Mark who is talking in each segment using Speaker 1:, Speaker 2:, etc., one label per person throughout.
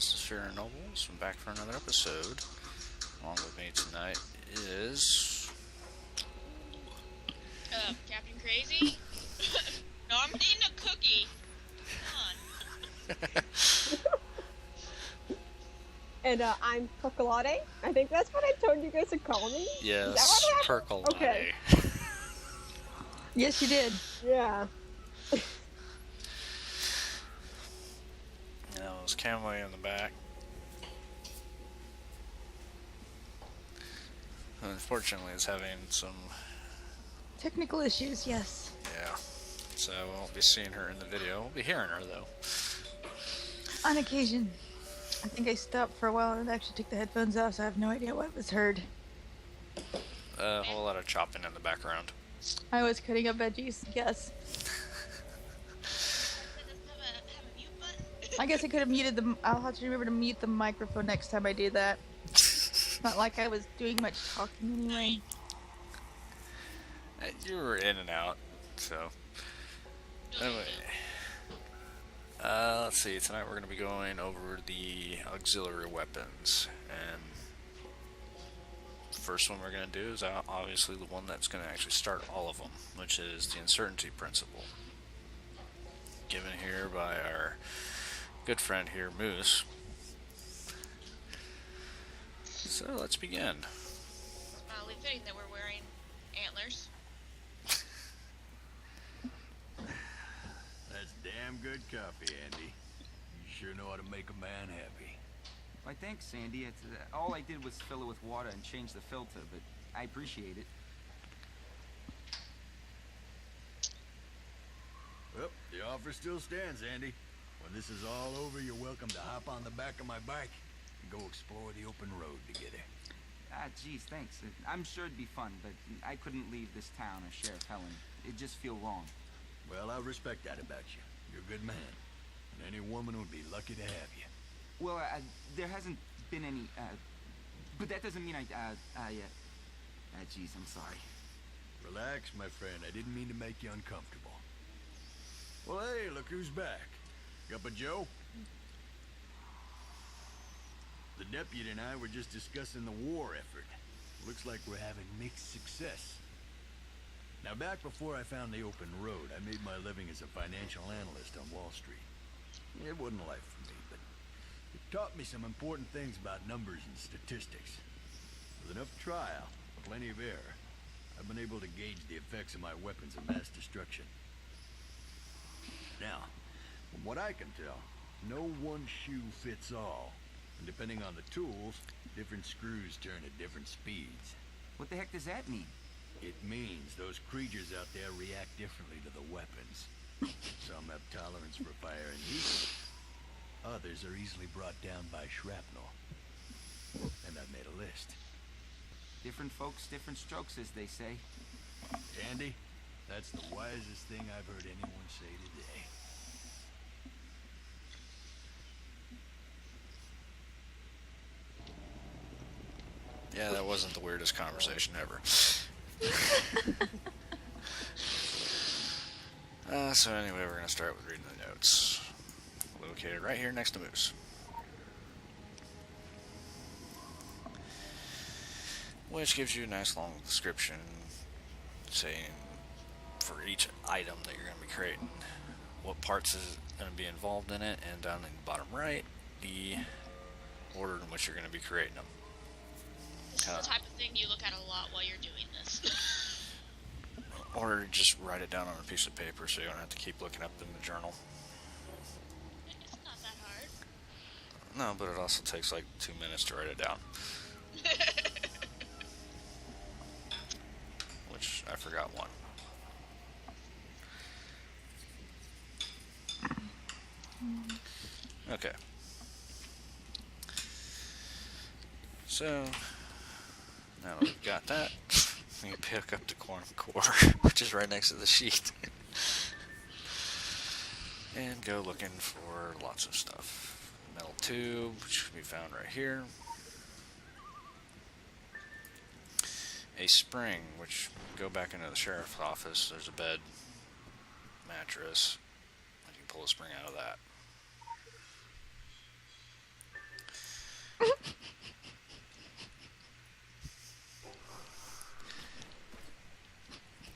Speaker 1: This is Fear and Nobles. I'm back for another episode. Along with me tonight is...
Speaker 2: Captain Crazy? No, I'm eating a cookie. Come on.
Speaker 3: And I'm Percolade. I think that's what I told you guys to call me.
Speaker 1: Yes, Percolade.
Speaker 3: Okay.
Speaker 4: Yes, you did.
Speaker 3: Yeah.
Speaker 1: There's Camway in the back. Unfortunately, it's having some...
Speaker 4: Technical issues, yes.
Speaker 1: Yeah. So I won't be seeing her in the video. We'll be hearing her, though.
Speaker 4: On occasion. I think I stopped for a while and actually took the headphones off, so I have no idea what was heard.
Speaker 1: A whole lot of chopping in the background.
Speaker 4: I was cutting up veggies, yes. I guess I could have muted the... I'll have to remember to mute the microphone next time I do that. Not like I was doing much talking anyway.
Speaker 1: You were in and out, so... Anyway. Let's see, tonight we're going to be going over the auxiliary weapons. And the first one we're going to do is obviously the one that's going to actually start all of them, which is the uncertainty principle. Given here by our good friend here, Moose. So let's begin.
Speaker 2: Mildly fitting that we're wearing antlers.
Speaker 5: That's damn good coffee, Andy. You sure know how to make a man happy.
Speaker 6: Why, thanks, Sandy. It's, all I did was fill it with water and change the filter, but I appreciate it.
Speaker 5: Well, the offer still stands, Andy. When this is all over, you're welcome to hop on the back of my bike and go explore the open road together.
Speaker 6: Ah, geez, thanks. I'm sure it'd be fun, but I couldn't leave this town or Sheriff Helen. It'd just feel wrong.
Speaker 5: Well, I respect that about you. You're a good man. And any woman would be lucky to have you.
Speaker 6: Well, there hasn't been any, but that doesn't mean geez, I'm sorry.
Speaker 5: Relax, my friend. I didn't mean to make you uncomfortable. Well, hey, look who's back. Cup of Joe? The deputy and I were just discussing the war effort. Looks like we're having mixed success. Now, back before I found the open road, I made my living as a financial analyst on Wall Street. It wasn't life for me, but it taught me some important things about numbers and statistics. With enough trial, plenty of error, I've been able to gauge the effects of my weapons of mass destruction. Now, from what I can tell, no one shoe fits all. And depending on the tools, different screws turn at different speeds.
Speaker 6: What the heck does that mean?
Speaker 5: It means those creatures out there react differently to the weapons. Some have tolerance for fire and heat. Others are easily brought down by shrapnel. And I've made a list.
Speaker 6: Different folks, different strokes, as they say.
Speaker 5: Andy, that's the wisest thing I've heard anyone say today.
Speaker 1: Yeah, that wasn't the weirdest conversation ever. So anyway, we're going to start with reading the notes. Located right here next to Moose. Which gives you a nice long description saying for each item that you're going to be creating, what parts is going to be involved in it, and down in the bottom right, the order in which you're going to be creating them.
Speaker 2: This is the type of thing you look at a lot while you're doing this.
Speaker 1: Or just write it down on a piece of paper so you don't have to keep looking up in the journal.
Speaker 2: It's not that hard.
Speaker 1: No, but it also takes like 2 minutes to write it down. Which I forgot one. Okay. So, now that we've got that, we can pick up the quantum core, which is right next to the sheet. And go looking for lots of stuff. Metal tube, which can be found right here. A spring, which go back into the sheriff's office. There's a bed, mattress. You can pull a spring out of that.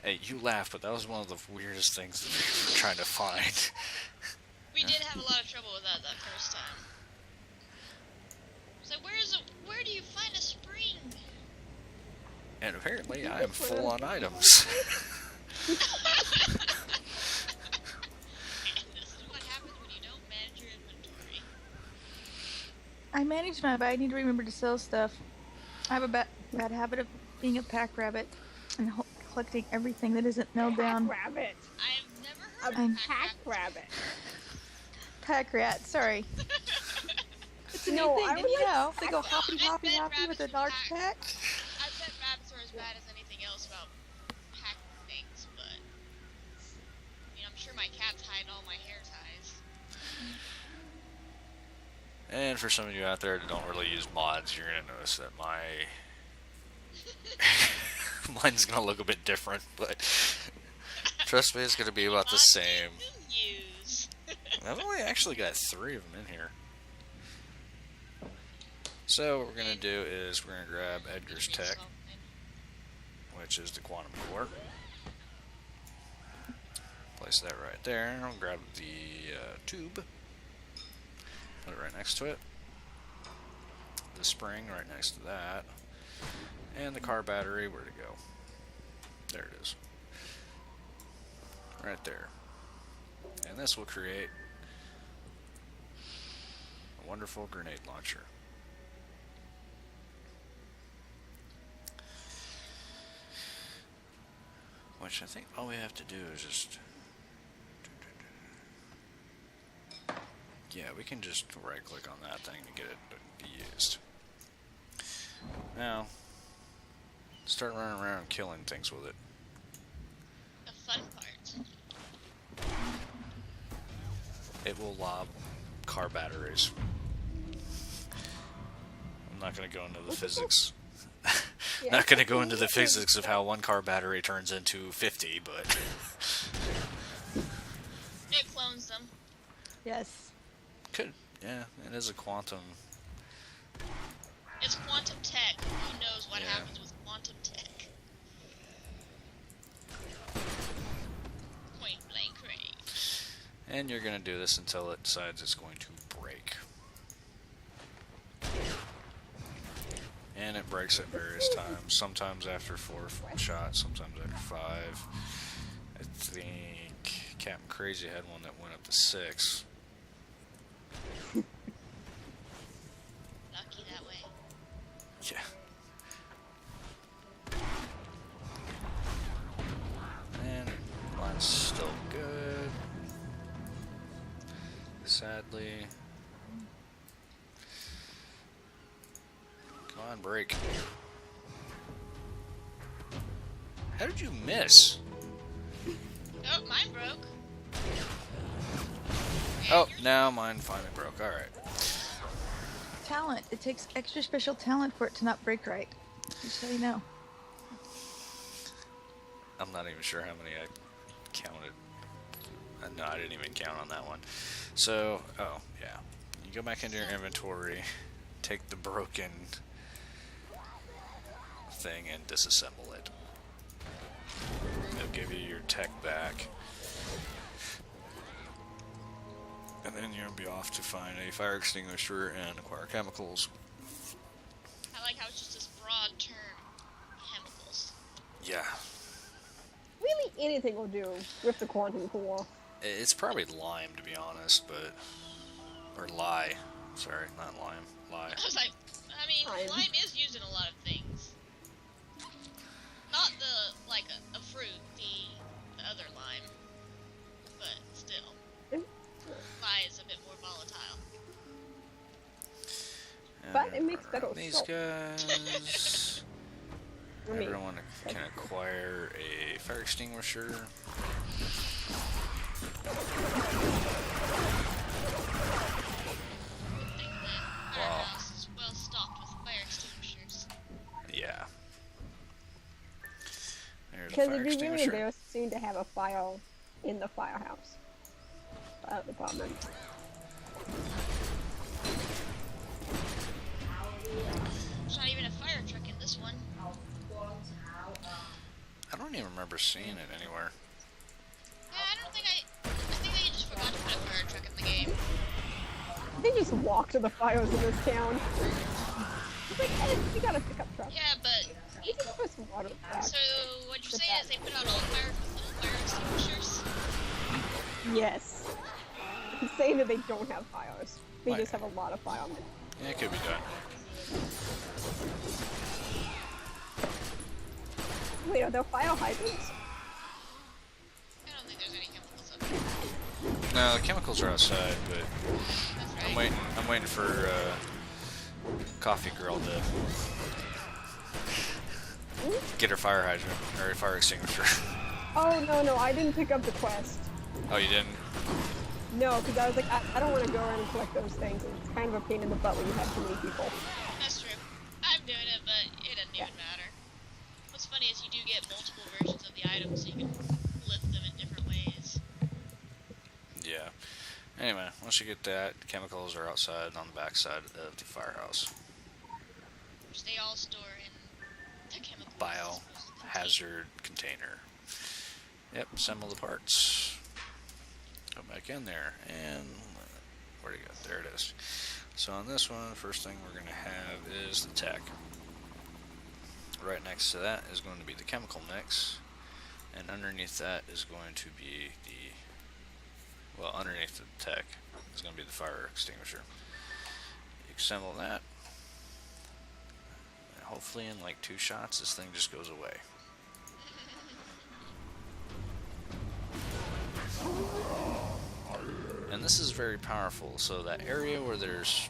Speaker 1: Hey, you laugh, but that was one of the weirdest things that we were trying to find.
Speaker 2: We did have a lot of trouble with that first time. So where do you find a spring?
Speaker 1: And apparently I am
Speaker 3: This one
Speaker 1: full
Speaker 3: is-
Speaker 1: on items.
Speaker 2: This is what happens when you don't manage your inventory.
Speaker 4: I manage mine, but I need to remember to sell stuff. I have a bad habit of being a pack rabbit and collecting everything that isn't nailed down.
Speaker 3: Rabbit.
Speaker 2: I've never
Speaker 3: A
Speaker 2: heard
Speaker 4: I'm-
Speaker 2: of
Speaker 3: pack rabbit.
Speaker 4: Pack rat, sorry. It's a new
Speaker 3: No,
Speaker 4: thing,
Speaker 3: I
Speaker 4: didn't
Speaker 3: would
Speaker 4: you
Speaker 3: like
Speaker 4: know? They
Speaker 3: pack
Speaker 4: go
Speaker 3: rat.
Speaker 4: hoppity
Speaker 2: I
Speaker 4: hoppy
Speaker 2: bet
Speaker 4: hoppy with a
Speaker 2: rabbits
Speaker 4: large
Speaker 2: would
Speaker 4: pack.
Speaker 2: I bet rabbits are as bad as anything else about packing things, but I mean, I'm sure my cats hide all my hair ties.
Speaker 1: And for some of you out there that don't really use mods, you're gonna notice that mine's gonna look a bit different, but trust me, it's gonna be about the
Speaker 2: Mods
Speaker 1: same.
Speaker 2: you use.
Speaker 1: I've only actually got 3 of them in here. So what we're gonna do is we're gonna grab Edgar's tech, which is the quantum core. Place that right there. I'll grab the tube. Put it right next to it. The spring right next to that. And the car battery, where'd it go? There it is. Right there. And this will create a wonderful grenade launcher. Which I think all we have to do is just... Yeah, we can just right click on that thing to get it to be used. Now, start running around and killing things with it.
Speaker 2: The fun part.
Speaker 1: It will lob car batteries. I'm not going to go into the physics.
Speaker 3: Yeah,
Speaker 1: Not going to go
Speaker 3: okay,
Speaker 1: into the
Speaker 3: okay.
Speaker 1: physics of how one car battery turns into 50, but
Speaker 2: It clones them.
Speaker 4: Yes.
Speaker 1: could. Yeah, it is a quantum.
Speaker 2: It's quantum tech. Who knows what
Speaker 1: Yeah.
Speaker 2: happens with quantum tech? Point blank range.
Speaker 1: And you're going to do this until it decides it's going to break. And it breaks at various times. Sometimes after 4 shots, sometimes after 5. I think Captain Crazy had one that went up to 6.
Speaker 2: Lucky that way.
Speaker 1: Yeah. And mine's still good. Sadly. Come on, break. How did you miss?
Speaker 2: Oh, mine broke.
Speaker 1: Oh, now mine finally broke. Alright.
Speaker 4: Talent. It takes extra special talent for it to not break right. Just so you know.
Speaker 1: I'm not even sure how many I counted. No, I didn't even count on that one. So, oh, yeah. You go back into your inventory, take the broken thing and disassemble it. It'll give you your tech back. And then you'll be off to find a fire extinguisher and acquire chemicals.
Speaker 2: I like how it's just this broad term. Chemicals.
Speaker 1: Yeah.
Speaker 3: Really, anything will do with the quantum core.
Speaker 1: It's probably lime, to be honest, but... Or lye. Sorry, not lime. Lye.
Speaker 2: I was like, I mean,
Speaker 3: Lime.
Speaker 2: lime is used in a lot of things. Not the, like, a fruit, the other lime. But still. Lye is a bit more volatile.
Speaker 3: But it makes better
Speaker 1: These
Speaker 3: soap.
Speaker 1: guys...
Speaker 3: I mean,
Speaker 1: Everyone can acquire a fire extinguisher.
Speaker 2: Good thing that
Speaker 1: Wow.
Speaker 2: our house is well stocked with fire extinguishers.
Speaker 1: Yeah. There's a
Speaker 3: because
Speaker 1: fire
Speaker 3: it'd be really
Speaker 1: extinguisher.
Speaker 3: embarrassing to have a fire in the firehouse. Fire department.
Speaker 2: There's not even a fire truck in this one.
Speaker 1: I don't even remember seeing it anywhere.
Speaker 2: Yeah, I think they just forgot to put a fire truck in the game.
Speaker 3: They just walk to the fires in this town. It's like, hey, you got a pickup truck.
Speaker 2: Yeah, but
Speaker 3: You can put some water back.
Speaker 2: so what you're saying is they put out all fire extinguishers?
Speaker 3: Yes. I'm saying that they don't have fires. They
Speaker 1: Why?
Speaker 3: just have a lot of firemen.
Speaker 1: Yeah, it could be done.
Speaker 3: Wait, are there fire hydrants?
Speaker 2: I don't think there's any chemicals up here.
Speaker 1: No, the chemicals are outside, but
Speaker 2: That's right.
Speaker 1: I'm waiting for Coffee Girl to get her fire hydrant or fire extinguisher.
Speaker 3: Oh, no, I didn't pick up the quest.
Speaker 1: Oh, you didn't?
Speaker 3: No, because I was like, I don't want to go around and collect those things. It's kind of a pain in the butt when you have too many people.
Speaker 2: That's true. I'm doing it, but it doesn't even matter. What's funny is you do get multiple versions of the items, so you can lift them in different ways.
Speaker 1: Yeah. Anyway, once you get that, chemicals are outside on the back side of the firehouse.
Speaker 2: Which they all store in the chemical
Speaker 1: Biohazard container. Yep, assemble the parts. Go back in there, and where'd it go? There it is. So on this one, first thing we're going to have is the tech. Right next to that is going to be the chemical mix, and underneath that is going to be the, well, underneath the tech is going to be the fire extinguisher. You assemble that, and hopefully in like 2 shots this thing just goes away. And this is very powerful, so that area where there's,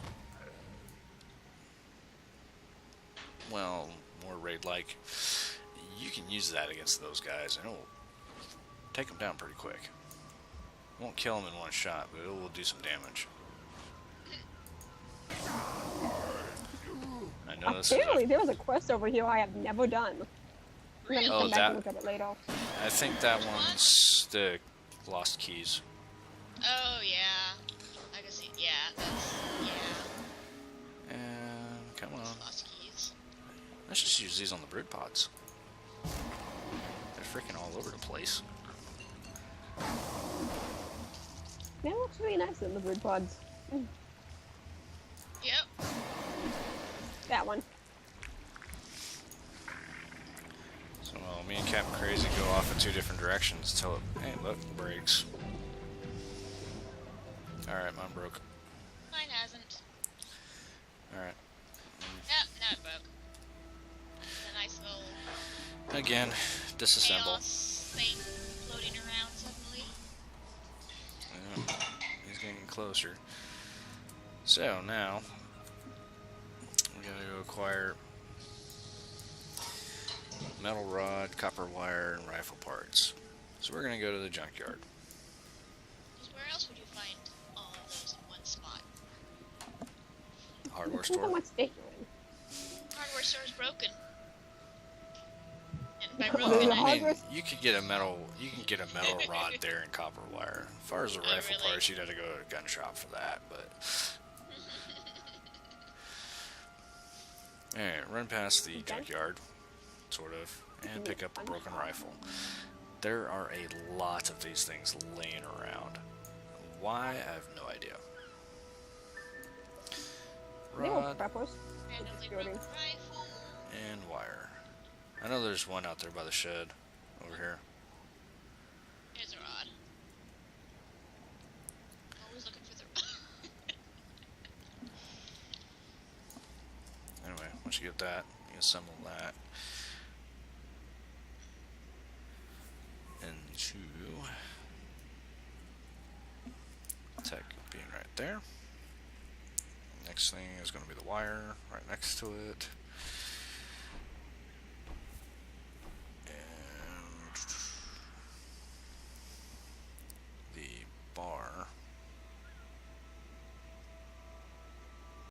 Speaker 1: well, more raid-like, you can use that against those guys, and it'll take them down pretty quick. It won't kill them in 1 shot, but it will do some damage. I know this is
Speaker 3: Apparently, there was a quest over here I have never done. I'm gonna
Speaker 1: Oh,
Speaker 3: come back
Speaker 1: that-
Speaker 3: and look at it later.
Speaker 1: I think that one's the lost keys.
Speaker 2: Oh, yeah. I can see. Yeah, that's. Yeah.
Speaker 1: And come on,
Speaker 2: Lost keys.
Speaker 1: let's just use these on the brood pods. They're freaking all over the place.
Speaker 3: That looks really nice in the brood pods.
Speaker 2: Yep.
Speaker 3: That one.
Speaker 1: So me and Captain Crazy go off in 2 different directions until it, hey look, breaks. Alright, mine broke.
Speaker 2: Mine hasn't.
Speaker 1: Alright.
Speaker 2: Yep, now it broke. A nice little
Speaker 1: Again, disassemble.
Speaker 2: chaos thing floating around suddenly.
Speaker 1: Yeah, he's getting closer. So now, we gotta acquire metal rod, copper wire, and rifle parts. So we're gonna go to the junkyard.
Speaker 2: 'Cause where else would you find all of those in one spot?
Speaker 1: Hardware
Speaker 3: Depends how
Speaker 1: store.
Speaker 3: much space you're in.
Speaker 2: Hardware store's broken. And by
Speaker 3: The
Speaker 2: broken, I
Speaker 1: I
Speaker 2: mean,
Speaker 1: mean, you can get a metal rod there and copper wire. As far as the rifle
Speaker 2: really?
Speaker 1: parts, you'd have to go to a gun shop for that. But alright, run past the junkyard, sort of, and pick up a broken rifle. There are a lot of these things laying around. Why? I have no idea.
Speaker 3: They were
Speaker 1: Rod
Speaker 3: preppers.
Speaker 2: randomly
Speaker 3: Security.
Speaker 2: broken rifle.
Speaker 1: and wire. I know there's one out there by the shed over here.
Speaker 2: Here's a rod. Always looking for the rod.
Speaker 1: Anyway, once you get that, you assemble that into tech being right there. Next thing is going to be the wire right next to it.